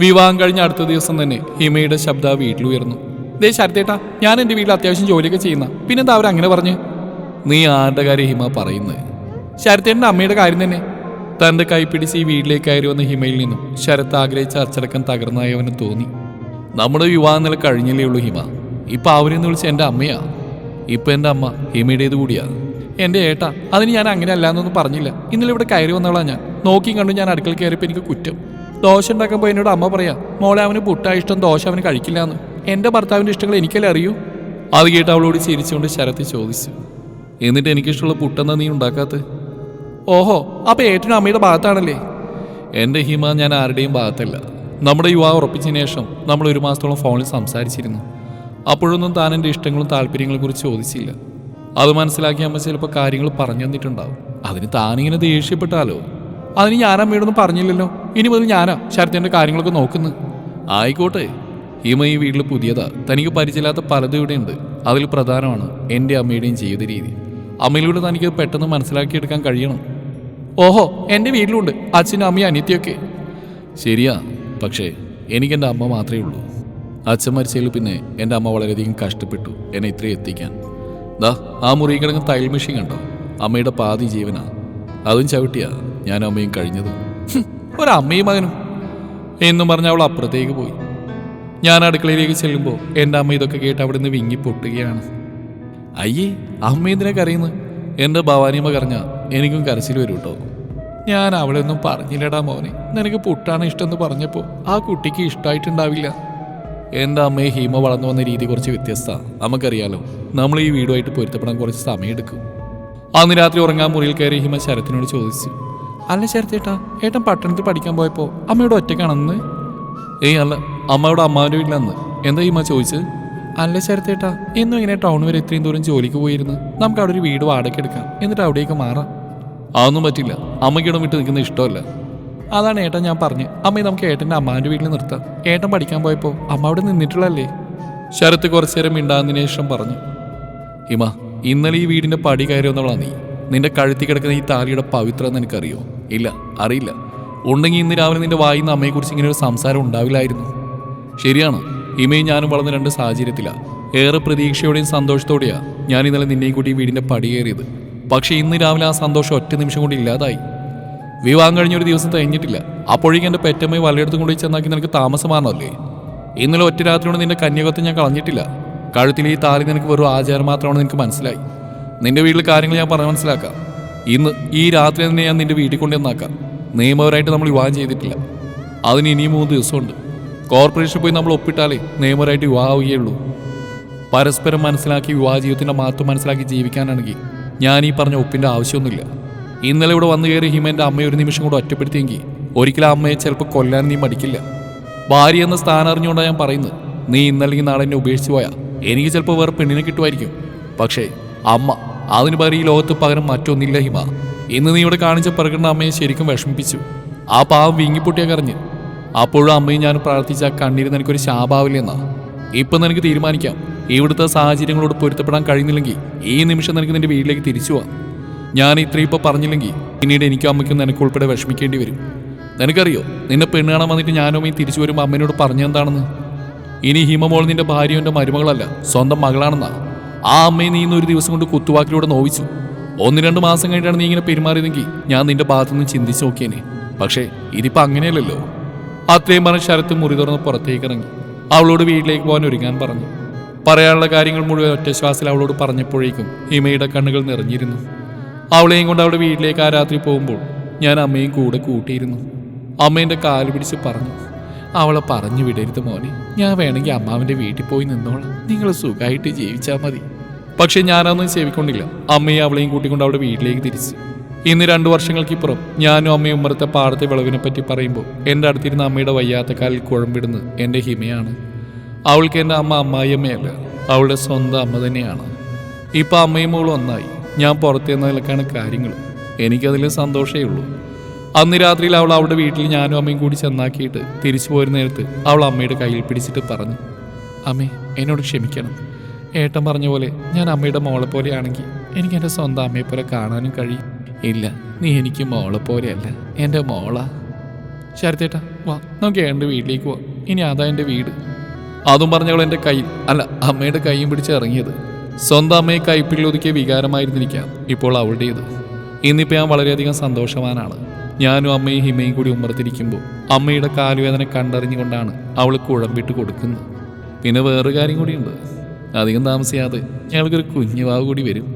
വിവാഹം കഴിഞ്ഞ അടുത്ത ദിവസം തന്നെ ഹിമയുടെ ശബ്ദ വീട്ടിലുയർന്നു. ദേ ശരത്തേട്ടാ, ഞാൻ എൻ്റെ വീട്ടിൽ അത്യാവശ്യം ജോലിയൊക്കെ ചെയ്യുന്ന, പിന്നെന്താ അവരങ്ങനെ പറഞ്ഞ്? നീ ആരുടെ കാര്യം ഹിമ പറയുന്നത്? ശരത്തേട്ടൻ്റെ അമ്മയുടെ കാര്യം തന്നെ. തൻ്റെ കൈപ്പിടിച്ച് ഈ വീട്ടിലേക്ക് കയറി വന്ന ഹിമയിൽ നിന്നും ശരത്ത് ആഗ്രഹിച്ച അച്ചടക്കം തകർന്നായി അവന് തോന്നി. നമ്മുടെ വിവാഹം നില കഴിഞ്ഞില്ലേ ഉള്ളൂ ഹിമ. ഇപ്പം അവരെന്ന് വിളിച്ച എൻ്റെ അമ്മയാ. ഇപ്പം എൻ്റെ അമ്മ ഹിമയുടേത് കൂടിയാ. എൻ്റെ ഏട്ടാ, അതിന് ഞാൻ അങ്ങനെ അല്ലാന്നൊന്നും പറഞ്ഞില്ല. ഇന്നലെ ഇവിടെ കയറി വന്നവളാ ഞാൻ. നോക്കി കണ്ടു ഞാൻ അടുക്കള കയറിയപ്പോൾ എനിക്ക് കുറ്റം. ദോശ ഉണ്ടാക്കുമ്പോൾ എന്നോട് അമ്മ പറയാ, മോളെ അവന് പുട്ടാ ഇഷ്ടം, ദോശ അവന് കഴിക്കില്ല എന്ന്. എൻ്റെ ഭർത്താവിൻ്റെ ഇഷ്ടങ്ങൾ എനിക്കല്ലേ അറിയൂ. അത് കേട്ട് അവളോട് ചിരിച്ചുകൊണ്ട് ശരത്ത് ചോദിച്ചു, എന്നിട്ട് എനിക്കിഷ്ടമുള്ള പുട്ടെന്നാ നീ ഉണ്ടാക്കാത്ത? ഓഹോ, അപ്പം ഏട്ടനും അമ്മയുടെ ഭാഗത്താണല്ലേ? എൻ്റെ ഹിമ, ഞാൻ ആരുടെയും ഭാഗത്തല്ല. നമ്മുടെ വിവാഹം ഉറപ്പിച്ചതിന് ശേഷം നമ്മൾ 1 മാസത്തോളം ഫോണിൽ സംസാരിച്ചിരുന്നു. അപ്പോഴൊന്നും താൻ എൻ്റെ ഇഷ്ടങ്ങളും താല്പര്യങ്ങളെ കുറിച്ച് ചോദിച്ചില്ല. അത് മനസ്സിലാക്കി അമ്മ ചിലപ്പോൾ കാര്യങ്ങൾ പറഞ്ഞു തന്നിട്ടുണ്ടാവും. അതിന് താനിങ്ങനെ ദേഷ്യപ്പെട്ടാലോ? അതിന് ഞാൻ അമ്മയോടൊന്നും പറഞ്ഞില്ലല്ലോ. ഇനി മുതൽ ഞാനാ ശരത്തിൻ്റെ കാര്യങ്ങളൊക്കെ നോക്കുന്നത്. ആയിക്കോട്ടെ. ഹിമ ഈ വീട്ടിൽ പുതിയതാ. തനിക്ക് പരിചയമില്ലാത്ത പലതും ഇവിടെയുണ്ട്. അതിൽ പ്രധാനമാണ് എൻ്റെ അമ്മയുടെയും ജീവിത രീതി. അമ്മയിലൂടെ തനിക്ക് പെട്ടെന്ന് മനസ്സിലാക്കിയെടുക്കാൻ കഴിയണം. ഓഹോ, എൻ്റെ വീട്ടിലുണ്ട് അച്ഛനും അമ്മയും അനിയത്തിയൊക്കെ. ശരിയാ, പക്ഷേ എനിക്കെൻ്റെ അമ്മ മാത്രമേ ഉള്ളൂ. അച്ഛൻ മരിച്ചതിൽ പിന്നെ എൻ്റെ അമ്മ വളരെയധികം കഷ്ടപ്പെട്ടു എന്നെ ഇത്രയും എത്തിക്കാൻ. ദാ ആ മുറി കിടക്കുന്ന തയ്യൽ മെഷീൻ കണ്ടോ? അമ്മയുടെ പാതി ജീവനാ. അതും ചവിട്ടിയാ ഞാൻ അമ്മയും കഴിഞ്ഞത്. ഒരമ്മയും മകനും എന്നും പറഞ്ഞ അവൾ അപ്പുറത്തേക്ക് പോയി. ഞാൻ അടുക്കളയിലേക്ക് ചെല്ലുമ്പോൾ എൻ്റെ അമ്മ ഇതൊക്കെ കേട്ട് അവിടെ നിന്ന് വിങ്ങി പൊട്ടുകയാണ്. അയ്യേ, അമ്മ എന്തിനാ കരയുന്നത്? എൻ്റെ ഭവാനിയമ്മ കരഞ്ഞാൽ എനിക്കും കരച്ചിൽ വരും കേട്ടോ. ഞാൻ അവളൊന്നും പറഞ്ഞില്ലടാ മോനെ. നിനക്ക് പുട്ടാണ് ഇഷ്ടമെന്ന് പറഞ്ഞപ്പോൾ ആ കുട്ടിക്ക് ഇഷ്ടമായിട്ടുണ്ടാവില്ല. എൻ്റെ അമ്മയെ ഹിമ വളർന്നു വന്ന രീതി കുറച്ച് വ്യത്യസ്തമാണ്. നമുക്കറിയാലോ, നമ്മൾ ഈ വീടുമായിട്ട് പൊരുത്തപ്പെടാൻ കുറച്ച് സമയമെടുക്കും. അന്ന് രാത്രി ഉറങ്ങാൻ മുറിയിൽ കയറി ഹിമ ശരത്തിനോട് ചോദിച്ചു, അല്ല ശരത്തേട്ടാ, ഏട്ടൻ പട്ടണത്തിൽ പഠിക്കാൻ പോയപ്പോൾ അമ്മയോട് ഒറ്റയ്ക്കാണെന്ന്? ഏയ് അല്ല, അമ്മയുടെ അമ്മാവിൻ്റെ വീട്ടിലന്ന്. എന്താ ഹിമ ചോദിച്ചത്? അല്ല ശരത്തേട്ടാ, എന്നും ഇങ്ങനെ ടൗൺ വരെ ഇത്രയും ദൂരം ജോലിക്ക് പോയിരുന്നു. നമുക്ക് അവിടെ ഒരു വീട് വാടക എടുക്കാം, എന്നിട്ട് അവിടേക്ക് മാറാം. അതൊന്നും പറ്റില്ല. അമ്മയ്ക്കിടം വിട്ട് നിൽക്കുന്ന ഇഷ്ടമല്ല. അതാണ് ഏട്ടൻ ഞാൻ പറഞ്ഞു, അമ്മയെ നമുക്ക് ഏട്ടൻ്റെ അമ്മാവിൻ്റെ വീട്ടിൽ നിർത്താം. ഏട്ടൻ പഠിക്കാൻ പോയപ്പോൾ അമ്മ അവിടെ നിന്നിട്ടുള്ളല്ലേ? ശരത്ത് കുറച്ചു നേരം മിണ്ടാതിന് ശേഷം പറഞ്ഞു. ഹിമ, ഇന്നലെ ഈ വീടിൻ്റെ പടി കയറി വന്നവളാ നീ. നിന്റെ കഴുത്തി കിടക്കുന്ന ഈ താലിയുടെ പവിത്രം നിനക്കറിയോ? ഇല്ല, അറിയില്ല. ഉണ്ടെങ്കിൽ ഇന്ന് രാവിലെ നിന്റെ വായിൽ നിന്ന് അമ്മയെക്കുറിച്ച് ഇങ്ങനെ ഒരു സംസാരം ഉണ്ടാവില്ലായിരുന്നു. ശരിയാണ്, ഹിമയും ഞാനും വളർന്ന 2 സാഹചര്യത്തിലാണ്. ഏറെ പ്രതീക്ഷയോടെയും സന്തോഷത്തോടെയാണ് ഞാൻ ഇന്നലെ നിന്നെയും കൂടി ഈ വീടിൻ്റെ പടി കയറിയത്. പക്ഷേ ഇന്ന് രാവിലെ ആ സന്തോഷം ഒറ്റ നിമിഷം കൊണ്ട് ഇല്ലാതായി. വിവാഹം കഴിഞ്ഞൊരു ദിവസം കഴിഞ്ഞിട്ടില്ല, അപ്പോഴേക്കും എൻ്റെ പെറ്റമ്മയെ വലയെടുത്തും കൊണ്ടുപോയി ചെന്നാക്കി നിനക്ക് താമസമാണല്ലേ? ഇന്നലെ ഒറ്റ രാത്രി കൊണ്ട് നിന്റെ കന്യാകത്വം ഞാൻ കളഞ്ഞിട്ടില്ല. കഴുത്തിൽ ഈ താലി നിനക്ക് വെറും ആചാരം മാത്രമാണെന്ന് എനിക്ക് മനസ്സിലായി. നിന്റെ വീട്ടിൽ കാര്യങ്ങൾ ഞാൻ പറഞ്ഞ് മനസ്സിലാക്കാം. ഇന്ന് ഈ രാത്രി തന്നെ ഞാൻ നിന്റെ വീട്ടിൽ കൊണ്ടുവന്നാക്കാം. നിയമപരമായിട്ട് നമ്മൾ വിവാഹം ചെയ്തിട്ടില്ല. അതിന് ഇനിയും 3 ദിവസമുണ്ട്. കോർപ്പറേഷനിൽ പോയി നമ്മൾ ഒപ്പിട്ടാലേ നിയമപരമായിട്ട് വിവാഹമാവുകയുള്ളൂ. പരസ്പരം മനസ്സിലാക്കി വിവാഹ ജീവിതത്തിൻ്റെ മഹത്വം മനസ്സിലാക്കി ജീവിക്കാനാണെങ്കിൽ ഞാൻ ഈ പറഞ്ഞ ഒപ്പിൻ്റെ ആവശ്യമൊന്നുമില്ല. ഇന്നലെ ഇവിടെ വന്നു കയറി ഹിമേൻ്റെ അമ്മയെ ഒരു നിമിഷം കൂടെ ഒറ്റപ്പെടുത്തിയെങ്കിൽ ഒരിക്കലും അമ്മയെ ചിലപ്പോൾ കൊല്ലാൻ നീ മടിക്കില്ല. ഭാര്യ എന്ന സ്ഥാനം അറിഞ്ഞുകൊണ്ടാണ് ഞാൻ പറയുന്നത്. നീ ഇന്നല്ലെങ്കിൽ നാളെ എന്നെ ഉപേക്ഷിച്ച് പോയാൽ എനിക്ക് ചിലപ്പോൾ വേറെ പെണ്ണിനെ കിട്ടുമായിരിക്കും. പക്ഷേ അമ്മ, അതിന് പകരം ഈ ലോകത്ത് പകരം മറ്റൊന്നില്ല ഹിമ. ഇന്ന് നീ ഇവിടെ കാണിച്ച പ്രകടനം അമ്മയെ ശരിക്കും വിഷമിപ്പിച്ചു. ആ പാവം വീങ്ങിപ്പൊട്ടിയാ കരഞ്ഞ്. അപ്പോഴും അമ്മയും ഞാൻ പ്രാർത്ഥിച്ച ആ കണ്ണീര് നിനക്കൊരു ശാപാവില്ലെന്നാ. ഇപ്പം നിനക്ക് തീരുമാനിക്കാം. ഇവിടുത്തെ സാഹചര്യങ്ങളോട് പൊരുത്തപ്പെടാൻ കഴിയുന്നില്ലെങ്കിൽ ഈ നിമിഷം നിനക്ക് നിന്റെ വീട്ടിലേക്ക് തിരിച്ചു പോവാം. ഞാൻ ഇത്രയും ഇപ്പോൾ പറഞ്ഞില്ലെങ്കിൽ പിന്നീട് എനിക്കും അമ്മയ്ക്കും നിനക്കുൾപ്പെടെ വിഷമിക്കേണ്ടി വരും. നിനക്കറിയോ, നിന്നെ പെണ്ണ് കാണാൻ വന്നിട്ട് ഞാനും അമ്മയും തിരിച്ചു വരുമ്പോൾ അമ്മേനോട് പറഞ്ഞെന്താണെന്ന്? ഇനി ഹിമമോൾ നിന്റെ ഭാര്യയും എൻ്റെ മരുമകളല്ല, സ്വന്തം മകളാണെന്നാ. ആ അമ്മയെ നീ ഇന്നൊരു ദിവസം കൊണ്ട് കുത്തുവാക്കിലൂടെ നോവിച്ചു. 1-2 മാസം കഴിഞ്ഞിട്ടാണ് നീ ഇങ്ങനെ പെരുമാറിയതെങ്കിൽ ഞാൻ നിന്റെ ഭാഗത്തുനിന്ന് ചിന്തിച്ച് നോക്കിയേനെ. പക്ഷേ ഇതിപ്പോൾ അങ്ങനെയല്ലല്ലോ. അത്രയും പറഞ്ഞ് ശരത്ത് മുറി തുറന്ന് പുറത്തേക്ക് ഇറങ്ങി. അവളോട് വീട്ടിലേക്ക് പോകാൻ ഒരുങ്ങാൻ പറഞ്ഞു. പറയാനുള്ള കാര്യങ്ങൾ മുഴുവൻ ഒറ്റ ശ്വാസത്തിൽ അവളോട് പറഞ്ഞപ്പോഴേക്കും ഹിമയുടെ കണ്ണുകൾ നിറഞ്ഞിരുന്നു. അവളെയും കൊണ്ട് അവളുടെ വീട്ടിലേക്ക് ആ രാത്രി പോകുമ്പോൾ ഞാൻ അമ്മയും കൂടെ കൂട്ടിയിരുന്നു. അമ്മേൻ്റെ കാല് പിടിച്ച് പറഞ്ഞു, അവളെ പറഞ്ഞു വിടരുത് മോനെ. ഞാൻ വേണമെങ്കിൽ അമ്മാവിൻ്റെ വീട്ടിൽ പോയി നിന്നോളാം. നിങ്ങൾ സുഖമായിട്ട് ജീവിച്ചാൽ മതി. പക്ഷെ ഞാനതൊന്നും ചെവിക്കൊണ്ടില്ല. അമ്മയെ അവളെയും കൂട്ടിക്കൊണ്ട് അവളുടെ വീട്ടിലേക്ക് തിരിച്ചു. ഇന്ന് 2 വർഷങ്ങൾക്കിപ്പുറം ഞാനും അമ്മയും ഉമ്മറത്തെ പാടത്തെ വിളവിനെ പറ്റി പറയുമ്പോൾ എൻ്റെ അടുത്തിരുന്ന അമ്മയുടെ വയ്യാത്ത കാലിൽ കുഴമ്പിടുന്നത് എൻ്റെ ഹിമയാണ്. അവൾക്ക് എൻ്റെ അമ്മ അമ്മായിയമ്മയല്ല, അവളുടെ സ്വന്തം അമ്മ തന്നെയാണ്. ഇപ്പം അമ്മയും മോളും ഒന്നായി. ഞാൻ പുറത്തു നിന്നതിലൊക്കെയാണ് കാര്യങ്ങൾ. എനിക്കതിൽ സന്തോഷമേ ഉള്ളൂ. അന്ന് രാത്രിയിൽ അവൾ അവളുടെ വീട്ടിൽ ഞാനും അമ്മയും കൂടി ചെന്നാക്കിയിട്ട് തിരിച്ചു പോരുന്ന നേരത്ത് അവൾ അമ്മയുടെ കയ്യിൽ പിടിച്ചിട്ട് പറഞ്ഞു, അമ്മേ, എന്നോട് ക്ഷമിക്കണം. ഏട്ടൻ പറഞ്ഞ പോലെ ഞാൻ അമ്മയുടെ മോളെ പോലെയാണെങ്കിൽ എനിക്ക് എൻ്റെ സ്വന്തം അമ്മയെപ്പോലെ കാണാനും കഴിയും. ഇല്ല, നീ എനിക്ക് മോളെ പോലെയല്ല, എൻ്റെ മോളാ. ശരത്തേട്ടാ വാ നമുക്ക് എൻ്റെ വീട്ടിലേക്ക് പോവാം. ഇനി അതാ എൻ്റെ വീട്. അതും പറഞ്ഞവൾ എൻ്റെ കൈ അല്ല അമ്മയുടെ കൈയും പിടിച്ച് ഇറങ്ങിയത്. സ്വന്തം അമ്മയെ കൈപ്പിൽ ഒതുക്കിയ വികാരമായിരുന്നിരിക്കാം ഇപ്പോൾ അവളുടേത്. ഇന്നിപ്പോൾ ഞാൻ വളരെയധികം സന്തോഷവാനാണ്. ഞാനും അമ്മയും ഹിമയും കൂടി ഉമ്മറത്തിരിക്കുമ്പോൾ അമ്മയുടെ കാലുവേദന കണ്ടറിഞ്ഞുകൊണ്ടാണ് അവൾ കുഴമ്പിട്ട് കൊടുക്കുന്നത്. പിന്നെ വേറൊരു കാര്യം കൂടിയുണ്ട്. അധികം താമസിയാതെ ഞങ്ങൾക്കൊരു കുഞ്ഞുവാവ് കൂടി വരും.